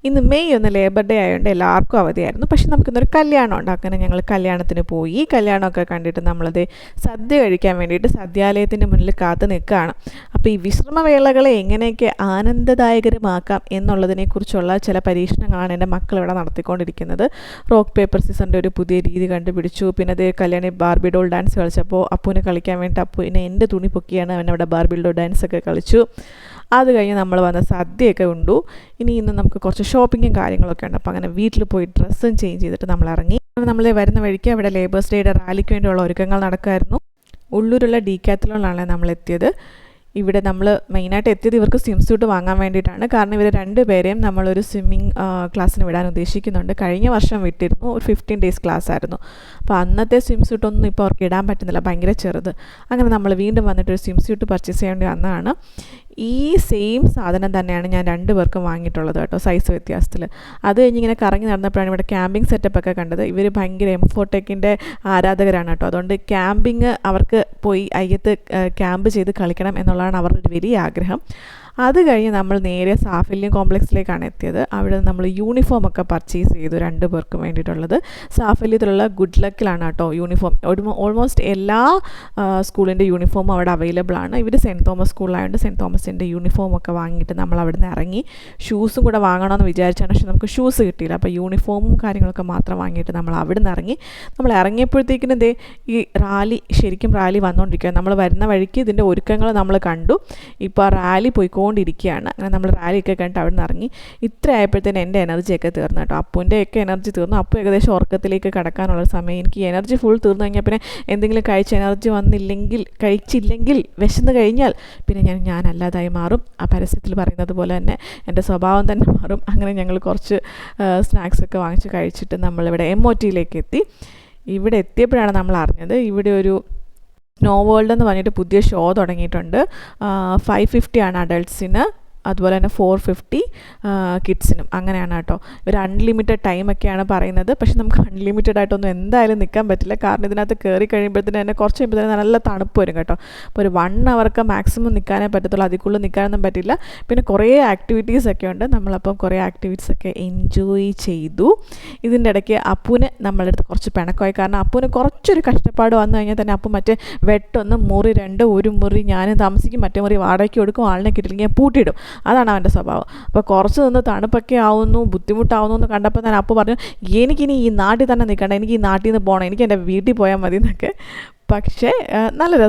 ഇന്ന് May 1 labour day ആയതുകൊണ്ട് എല്ലാവർക്കും അവധിയായിരുന്നു. പക്ഷെ നമുക്കിന്നൊരു കല്യാണം ഉണ്ട്. അങ്ങനെ ഞങ്ങൾ കല്യാണത്തിന് പോയി. കല്യാണമൊക്കെ കണ്ടിട്ട് നമ്മളത് സദ്യ കഴിക്കാൻ വേണ്ടിയിട്ട് സദ്യാലയത്തിൻ്റെ മുന്നിൽ കാത്തു നിൽക്കുകയാണ്. അപ്പോൾ ഈ വിശ്രമവേളകളെ എങ്ങനെയൊക്കെ ആനന്ദദായകരമാക്കാം എന്നുള്ളതിനെക്കുറിച്ചുള്ള ചില പരീക്ഷണങ്ങളാണ് എൻ്റെ മക്കൾ ഇവിടെ നടത്തിക്കൊണ്ടിരിക്കുന്നത്. റോക്ക് പേപ്പർ സീസറിൻ്റെ ഒരു പുതിയ രീതി കണ്ടുപിടിച്ചു. പിന്നെ അതേ കല്യാണി ബാർബി ഡോൾ ഡാൻസ് കളിച്ചപ്പോൾ അപ്പുവിനെ കളിക്കാൻ വേണ്ടി അപ്പുവിനെ എൻ്റെ തുണി പൊക്കിയാണ് അവൻ അവിടെ ബാർബി ഡോൾ ഡാൻസൊക്കെ കളിച്ചു. അത് കഴിഞ്ഞ് നമ്മൾ വന്ന സദ്യയൊക്കെ ഉണ്ടു. ഇന്ന് നമുക്ക് കുറച്ച് ഷോപ്പിങ്ങും കാര്യങ്ങളൊക്കെ ഉണ്ട്. അപ്പോൾ അങ്ങനെ വീട്ടിൽ പോയി ഡ്രസ്സും ചേഞ്ച് ചെയ്തിട്ട് നമ്മൾ ഇറങ്ങി. നമ്മൾ വരുന്ന വഴിക്ക് അവിടെ ലേബേഴ്സ് ഡേയുടെ റാലിക്ക് വേണ്ടിയുള്ള ഒരുക്കങ്ങൾ നടക്കുമായിരുന്നു. ഉള്ളൂരുള്ള ഡീക്കാത്തലോണിലാണ് നമ്മൾ എത്തിയത്. ഇവിടെ നമ്മൾ മെയിനായിട്ട് എത്തിയത് ഇവർക്ക് സ്വിം സ്യൂട്ട് വാങ്ങാൻ വേണ്ടിയിട്ടാണ്. കാരണം ഇവർ രണ്ടുപേരെയും നമ്മളൊരു സ്വിമ്മിങ് ക്ലാസ്സിന് വിടാൻ ഉദ്ദേശിക്കുന്നുണ്ട്. കഴിഞ്ഞ വർഷം വിട്ടിരുന്നു, ഒരു 15 days ക്ലാസ് ആയിരുന്നു. അപ്പോൾ അന്നത്തെ സ്വിം സ്യൂട്ടൊന്നും ഇപ്പോൾ അവർക്ക് ഇടാൻ പറ്റുന്നില്ല, ഭയങ്കര ചെറുത്. അങ്ങനെ നമ്മൾ വീണ്ടും വന്നിട്ട് ഒരു സ്വിം സ്യൂട്ട് പർച്ചേസ് ചെയ്യേണ്ടി വന്നതാണ്. ഈ സെയിം സാധനം തന്നെയാണ് ഞാൻ 2 പേർക്കും വാങ്ങിയിട്ടുള്ളത് കേട്ടോ, സൈസ് വ്യത്യാസത്തിൽ. അത് കഴിഞ്ഞ് ഇങ്ങനെ കറങ്ങി നടന്നപ്പോഴാണ് ഇവിടെ ക്യാമ്പിംഗ് സെറ്റപ്പൊക്കെ കണ്ടത്. ഇവർ ഭയങ്കര എംഫോടെക്കിൻ്റെ ആരാധകരാണ് കേട്ടോ. അതുകൊണ്ട് ക്യാമ്പിങ് അവർക്ക് പോയി അയ്യത്ത് ക്യാമ്പ് ചെയ്ത് കളിക്കണം എന്നുള്ളതാണ് അവരുടെ ഒരു വലിയ ആഗ്രഹം. അത് കഴിഞ്ഞ് നമ്മൾ നേരെ സാഫല്യം കോംപ്ലക്സിലേക്കാണ് എത്തിയത്. അവിടെ നമ്മൾ യൂണിഫോമൊക്കെ പർച്ചേസ് ചെയ്തു 2 പേർക്കും വേണ്ടിയിട്ടുള്ളത്. സാഫല്യത്തിലുള്ള ഗുഡ് ലക്കിലാണ് കേട്ടോ യൂണിഫോം. ഓൾമോസ്റ്റ് എല്ലാ സ്കൂളിൻ്റെ യൂണിഫോമും അവിടെ അവൈലബിൾ ആണ്. ഇവർ സെൻറ്റ് തോമസ് സ്കൂളിലായതുകൊണ്ട് സെൻറ്റ് തോമസിൻ്റെ യൂണിഫോമൊക്കെ വാങ്ങിയിട്ട് നമ്മൾ അവിടെ നിന്ന് ഇറങ്ങി. ഷൂസും കൂടെ വാങ്ങണമെന്ന് വിചാരിച്ചാണ്, പക്ഷേ നമുക്ക് ഷൂസ് കിട്ടിയില്ല. അപ്പോൾ യൂണിഫോമും കാര്യങ്ങളൊക്കെ മാത്രം വാങ്ങിയിട്ട് നമ്മൾ അവിടെ നിന്ന് ഇറങ്ങി. നമ്മൾ ഇറങ്ങിയപ്പോഴത്തേക്കിനും ഈ ശരിക്കും റാലി വന്നുകൊണ്ടിരിക്കുക. നമ്മൾ വരുന്ന വഴിക്ക് ഇതിൻ്റെ ഒരുക്കങ്ങൾ നമ്മൾ കണ്ടു. ഇപ്പോൾ ആ റാലി പോയിക്കൊണ്ടിരിക്കുകയാണ്. അങ്ങനെ നമ്മൾ റാലിയൊക്കെ കണ്ടിട്ട് അവിടെ നിന്ന് ഇറങ്ങി. ഇത്ര ആയപ്പോഴത്തേന് എൻ്റെ എനർജിയൊക്കെ തീർന്നു കേട്ടോ. അപ്പൂൻ്റെയൊക്കെ എനർജി തീർന്നു. അപ്പോൾ ഏകദേശം ഉറക്കത്തിലേക്ക് കടക്കാനുള്ള സമയം. എനിക്ക് എനർജി ഫുൾ തീർന്നു കഴിഞ്ഞാൽ പിന്നെ എന്തെങ്കിലും എനർജി കഴിച്ചില്ലെങ്കിൽ വിശന്ന് കഴിഞ്ഞാൽ പിന്നെ ഞാൻ അല്ലാതായി മാറും. ആ പരസ്യത്തിൽ പറയുന്നത് പോലെ തന്നെ എൻ്റെ സ്വഭാവം തന്നെ മാറും. അങ്ങനെ ഞങ്ങൾ കുറച്ച് സ്നാക്സൊക്കെ വാങ്ങിച്ച് കഴിച്ചിട്ട് നമ്മളിവിടെ MOTയിലേക്ക് എത്തി. ഇവിടെ എത്തിയപ്പോഴാണ് നമ്മൾ അറിഞ്ഞത് ഇവിടെ ഒരു സ്നോ വേൾഡ് എന്ന് പറഞ്ഞിട്ട് പുതിയ ഷോ തുടങ്ങിയിട്ടുണ്ട്. 550 ആണ് അഡൾട്ട്സിന്, അതുപോലെ തന്നെ 450 കിഡ്സിനും. അങ്ങനെയാണ് കേട്ടോ. ഒരു അൺലിമിറ്റഡ് ടൈമൊക്കെയാണ് പറയുന്നത്. പക്ഷെ നമുക്ക് അൺലിമിറ്റഡ് ആയിട്ടൊന്നും എന്തായാലും നിൽക്കാൻ പറ്റില്ല. കാരണം ഇതിനകത്ത് കയറി കഴിയുമ്പോഴത്തേന് തന്നെ കുറച്ച് കഴിയുമ്പോഴത്തേന് നല്ല തണുപ്പ് വരും കേട്ടോ. അപ്പോൾ ഒരു 1 hour മാക്സിമം നിൽക്കാനേ പറ്റത്തുള്ളൂ, അതിൽ കൂടുതൽ നിൽക്കാനൊന്നും പറ്റില്ല. പിന്നെ കുറേ ആക്ടിവിറ്റീസൊക്കെ ഉണ്ട്. നമ്മളപ്പം കുറേ ആക്ടിവിറ്റീസൊക്കെ എൻജോയ് ചെയ്തു. ഇതിൻ്റെ ഇടയ്ക്ക് അപ്പൂന് നമ്മളടുത്ത് കുറച്ച് പിണക്കമായി. കാരണം അപ്പൂന് കുറച്ചൊരു കഷ്ടപ്പാട് വന്നു കഴിഞ്ഞാൽ തന്നെ അപ്പു മറ്റേ വെട്ടൊന്ന് മുറി 2 ഒരു മുറി ഞാനും താമസിക്കും, മറ്റേ മുറി വാടകയ്ക്ക് കൊടുക്കും, ആളിനെ കിട്ടില്ലെങ്കിൽ പൂട്ടിയിടും. അതാണ് അവൻ്റെ സ്വഭാവം. അപ്പോൾ കുറച്ച് നിന്ന് തണുപ്പൊക്കെ ആവുന്നു, ബുദ്ധിമുട്ടാവുന്നു എന്ന് കണ്ടപ്പോൾ ഞാൻ അപ്പോൾ പറഞ്ഞു, എനിക്കിനി ഈ നാട്ടിൽ തന്നെ നിൽക്കണ്ട, എനിക്ക് ഈ നാട്ടിൽ നിന്ന് പോകണം, എനിക്ക് എൻ്റെ വീട്ടിൽ പോയാൽ മതി എന്നൊക്കെ. പക്ഷേ നല്ല രസം.